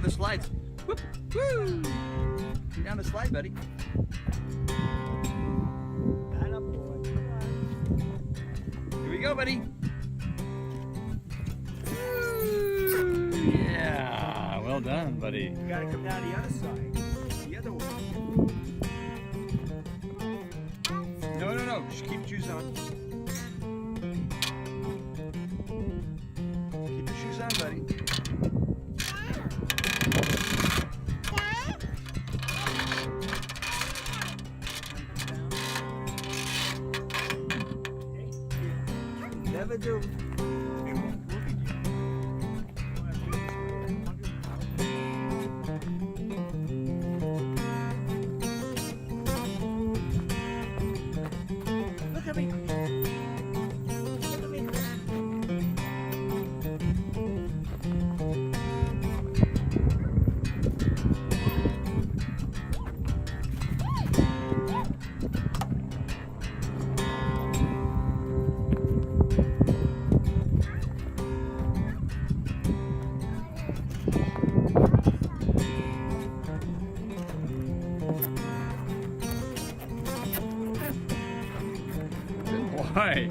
the slides. Whoop, woo! Down the slide, buddy. Here we go, buddy. Woo! Yeah, well done, buddy. You gotta come down the other side. The other one. No. Just keep your shoes on. Keep your shoes on, buddy. Never do. Look at me. Look at me. Why?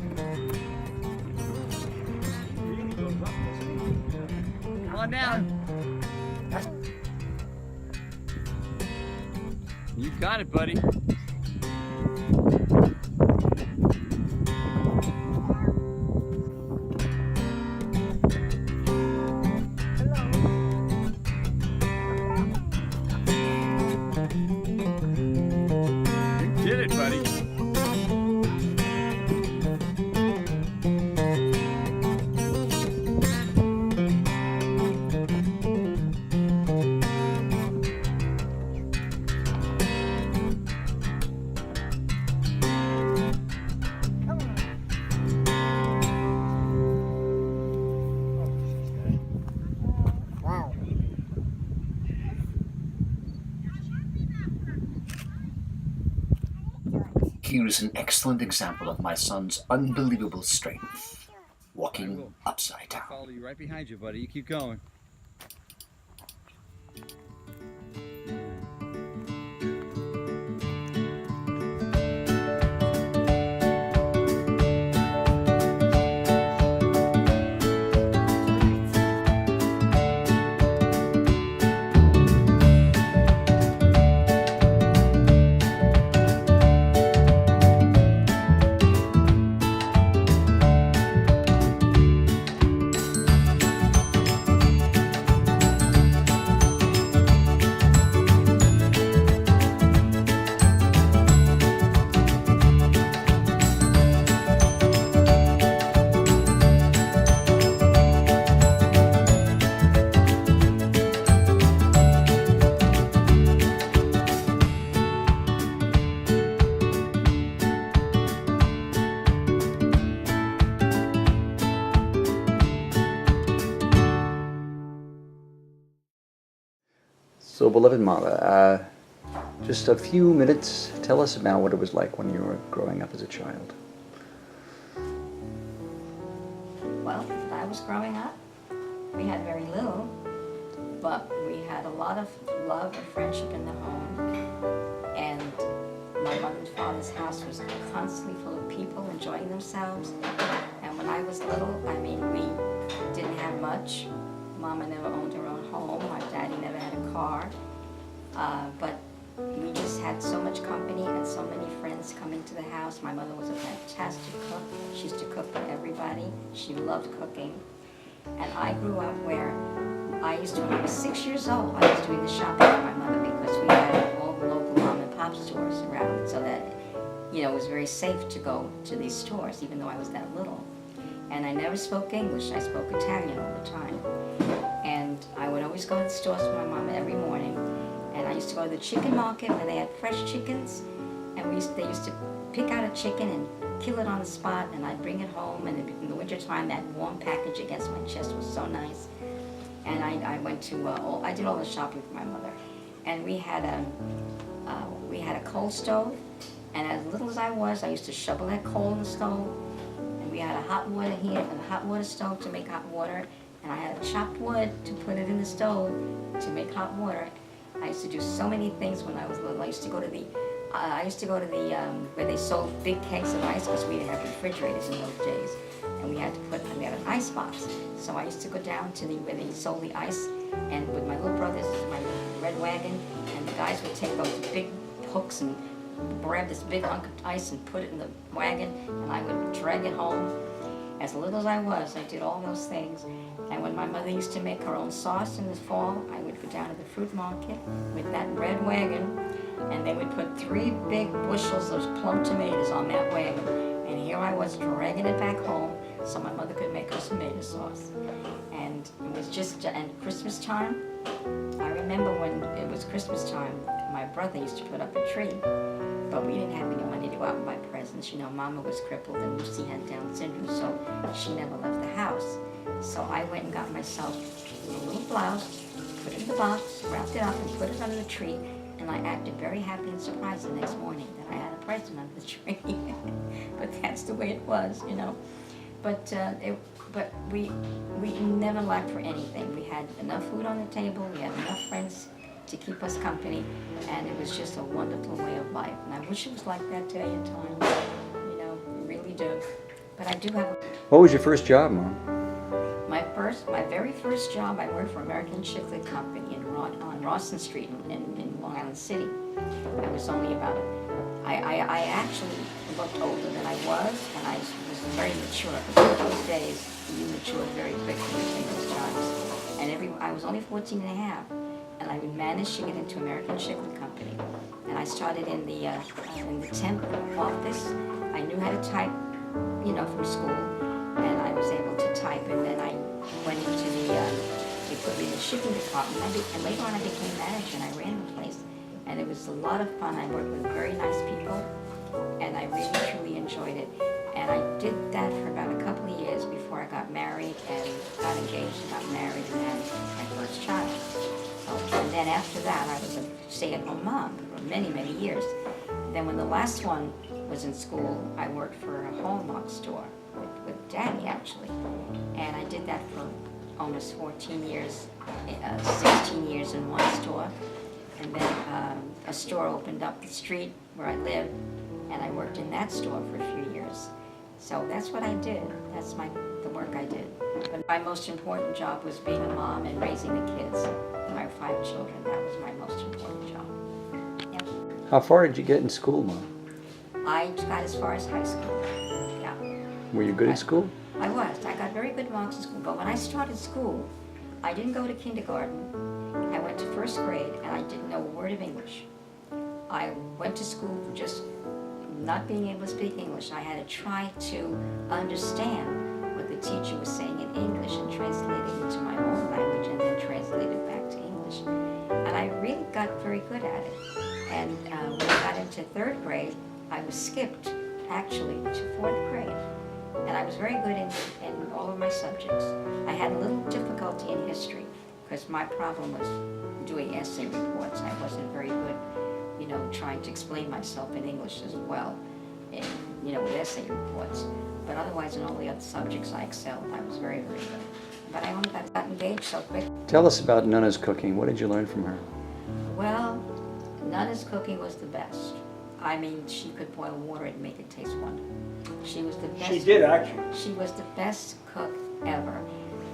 Really goes up, doesn't Come on down. You got it, buddy. You did it, buddy. Here is an excellent example of my son's unbelievable strength, walking upside I'll down. follow you right behind you, buddy. You keep going. So, beloved Mara, just a few minutes, tell us about what it was like when you were growing up as a child. Well, when I was growing up, we had very little, but we had a lot of love and friendship in the home. And my mother and father's house was constantly full of people enjoying themselves. And when I was little, I mean, we didn't have much. Mama never owned her own home. My daddy never had a car. But we just had so much company and so many friends coming to the house. My mother was a fantastic cook. She used to cook for everybody. She loved cooking. And I grew up where when I was 6 years old, I was doing the shopping for my mother because we had all the local mom and pop stores around, so that, you know, it was very safe to go to these stores, even though I was that little. And I never spoke English. I spoke Italian all the time. And I would always go to the stores with my mom every morning. And I used to go to the chicken market where they had fresh chickens. And they used to pick out a chicken and kill it on the spot. And I'd bring it home. And in the wintertime, that warm package against my chest was so nice. And I went to, I did all the shopping for my mother. And we had a coal stove. And as little as I was, I used to shovel that coal in the stove. And we had a hot water heater and a hot water stove to make hot water. and I had to chop wood to put it in the stove to make hot water. I used to do so many things when I was little. I used to go to the where they sold big kegs of ice because we didn't have refrigerators in those days, and we had an ice box. So I used to go down to where they sold the ice, and with my little brothers, my red wagon, and the guys would take those big hooks and grab this big hunk of ice and put it in the wagon, and I would drag it home. As little as I was, I did all those things. And when my mother used to make her own sauce in the fall, I would go down to the fruit market with that red wagon, and they would put 3 big bushels of plum tomatoes on that wagon. And here I was dragging it back home so my mother could make her tomato sauce. And it was just, and Christmas time, I remember when it was Christmas time, my brother used to put up a tree, but we didn't have any money to go out and buy presents. You know, Mama was crippled and Lucy had Down syndrome, so she never left the house. So I went and got myself a little blouse, put it in the box, wrapped it up and put it under the tree, and I acted very happy and surprised the next morning that I had a present under the tree. But that's the way it was, you know. But we never lacked for anything. We had enough food on the table, we had enough friends to keep us company, and it was just a wonderful way of life. And I wish it was like that day and time, you know, I really do. But I do have What was your first job, Mom? my very first job, I worked for American Chiclet Company on Rawson Street in Long Island City. I was only about, I actually looked older than I was, and I was very mature. Because in those days, you matured very quickly in those jobs. And I was only 14 and a half, and I managed to get into American Chiclet Company. And I started in the temp office. I knew how to type, you know, from school, and I was able to type, and then I went into they put me in the shipping department, and later on I became manager, and I ran the place, and it was a lot of fun. I worked with very nice people, and I really, truly enjoyed it. And I did that for about a couple of years before I got married, and got engaged and got married, and had my first child. And then after that, I was a stay-at-home mom for many, many years. Then when the last one was in school, I worked for a Hallmark store with Daddy, actually. And I did that for almost 14 years, 16 years in one store. And then a store opened up the street where I lived, and I worked in that store for a few years. So that's what I did. That's the work I did. But my most important job was being a mom and raising the kids. My 5 children, that was my most important job. Yep. How far did you get in school, Mom? I got as far as high school, yeah. Were you good at school? I was. I got very good marks in school, but when I started school, I didn't go to kindergarten. I went to 1st grade, and I didn't know a word of English. I went to school for just not being able to speak English. I had to try to understand what the teacher was saying in English and translate it into my own language, and then translate it back to English. And I really got very good at it. And when I got into 3rd grade, I was skipped, actually, to 4th grade. And I was very good in all of my subjects. I had a little difficulty in history, because my problem was doing essay reports. I wasn't very good, you know, trying to explain myself in English as well, in, you know, with essay reports. But otherwise, in all the other subjects, I excelled. I was very, very good. But I only got engaged so quick. Tell us about Nana's cooking. What did you learn from her? Well, Nana's cooking was the best. I mean, she could boil water and make it taste wonderful. She was the best. She did, actually. She was the best cook ever.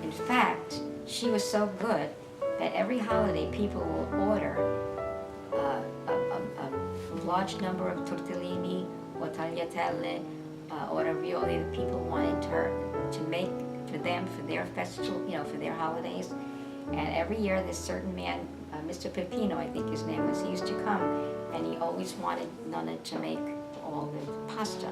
In fact, she was so good that every holiday people will order a large number of tortellini or tagliatelle or ravioli that people wanted her to make for them for their festival, you know, for their holidays. And every year this certain man, Mr. Peppino, I think his name was, he used to come, and he always wanted Nana to make all the pasta.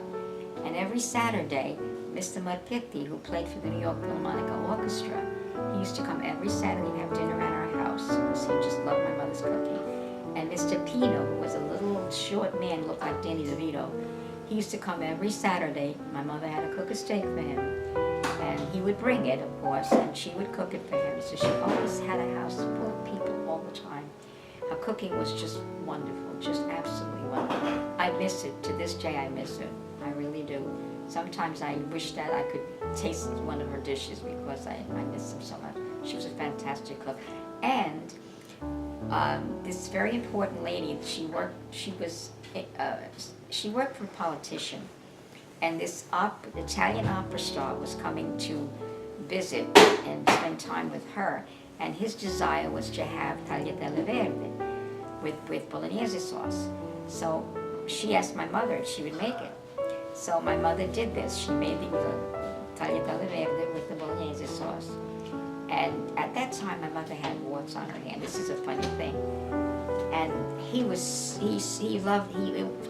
And every Saturday, Mr. Marchetti, who played for the New York Philharmonic Orchestra, he used to come every Saturday and have dinner at our house, because he just loved my mother's cooking. And Mr. Pino, who was a little short man, looked like Danny DeVito, he used to come every Saturday. My mother had to cook a steak for him, and he would bring it, of course, and she would cook it for him. So she always had a house full of people all the time. Her cooking was just wonderful, just absolutely wonderful. I miss it. To this day, I miss it. I really do. Sometimes I wish that I could taste one of her dishes because I miss them so much. She was a fantastic cook. And this very important lady, she worked for a politician. And this Italian opera star was coming to visit and spend time with her. And his desire was to have tagliatelle verde with bolognese sauce. So she asked my mother if she would make it. So my mother did this. She made the tagliatelle verde with the bolognese sauce. And at that time, my mother had warts on her hand. This is a funny thing. And he loved,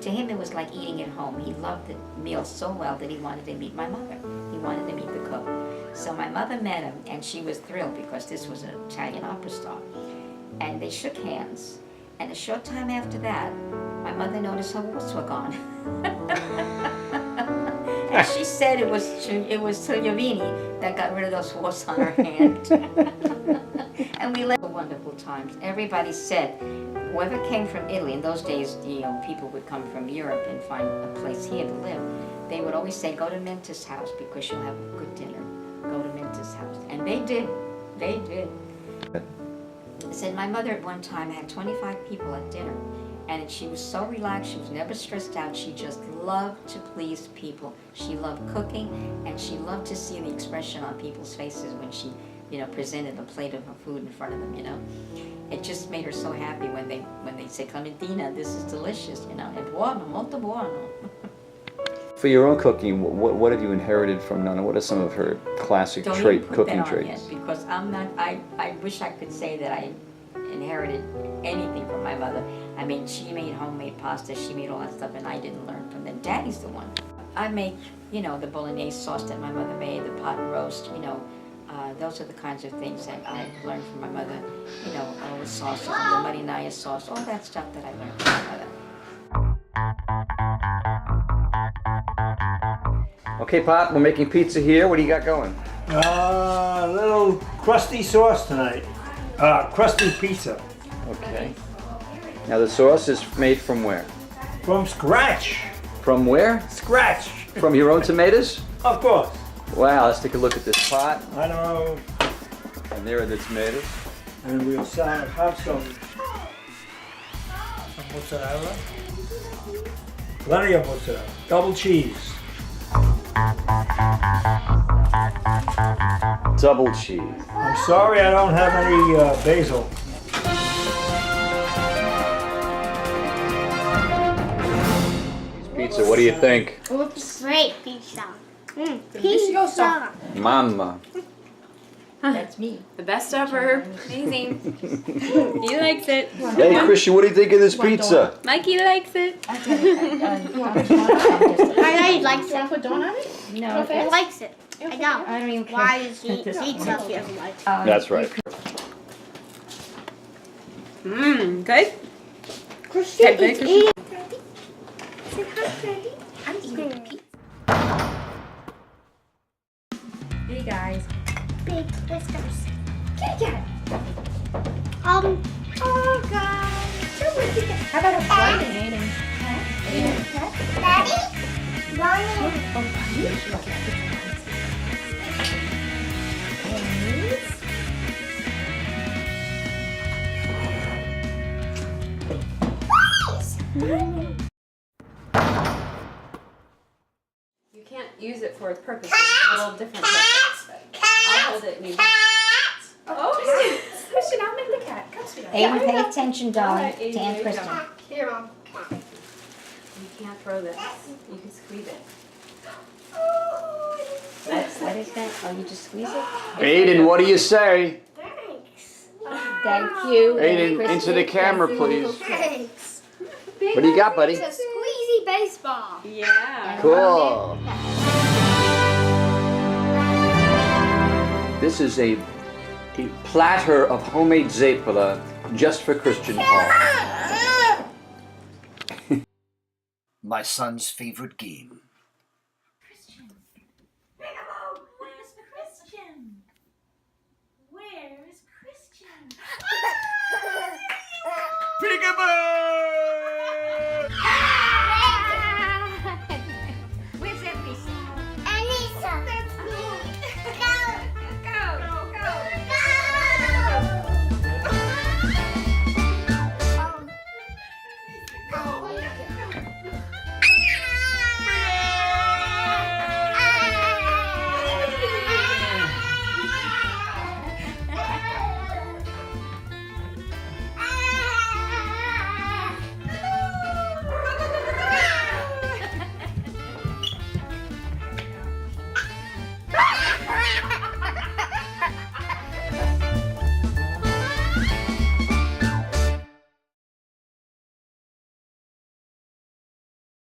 to him it was like eating at home. He loved the meal so well that he wanted to meet my mother. He wanted to meet the cook. So my mother met him, and she was thrilled because this was an Italian opera star. And they shook hands. And a short time after that, my mother noticed her warts were gone. And she said it was Giovanni that got rid of those warts on her hand. And we lived wonderful times. Everybody said, whoever came from Italy, in those days, people would come from Europe and find a place here to live. They would always say, go to Minta's house because you'll have a good dinner. Go to Minta's house. And they did. They did. I said my mother at one time had 25 people at dinner. And she was so relaxed, she was never stressed out. She just loved to please people. She loved cooking, and she loved to see the expression on people's faces when she, presented a plate of her food in front of them, It just made her so happy when they say, Clementina, this is delicious, è buono, molto buono. For your own cooking, what have you inherited from Nonna? What are some of her classic cooking traits? Yet, because I'm not, I wish I could say that I inherited anything from my mother. I mean, she made homemade pasta, she made all that stuff, and I didn't learn from them. Daddy's the one. I make, the bolognese sauce that my mother made, the pot and roast, those are the kinds of things that I learned from my mother. All the sauces, the marinara sauce, all that stuff that I learned from my mother. Okay, Pop, we're making pizza here. What do you got going? A little crusty sauce tonight. Crusty pizza. Okay. Now the sauce is made from where? From scratch. From where? Scratch. From your own tomatoes? Of course. Wow, let's take a look at this pot. I know. And there are the tomatoes. And we'll have some mozzarella. Plenty of mozzarella. Double cheese. Double cheese. I'm sorry I don't have any basil. Pizza, what do you think? Looks great, pizza. Delicioso. Mama. That's me. The best ever. Amazing. He likes it. Hey, Christian, what do you think of this pizza? Mikey likes it. I know he likes it. Put donut on it? No, He likes it. I know. I don't even care. Why is he eats stuff he doesn't like? That's right. Mmm, good? Christian Okay, is good. eating. Say hi, Daddy. I'm eating pizza. Hey guys. Big whiskers. Kitty cat. Oh, God. How about a flight? Daddy? Mommy? You can't use it for its purpose. It's a little different purpose. I'll hold it and you. Oh, Christian, I'll make the cat. Come, sweetheart. Aiden, pay attention, darling, Alright, to Aiden, Aunt there you Kristen. go. Here, Mom. You can't throw this. You can squeeze it. What is that? Oh, you just squeeze it? Aiden, what do you say? Thanks. Thank you. Aiden, Kristen. into the camera, please. Thanks. What do you got, buddy? It's a squeezy baseball. Yeah. Cool. This is a platter of homemade zeppola just for Christian Paul. My son's favorite game.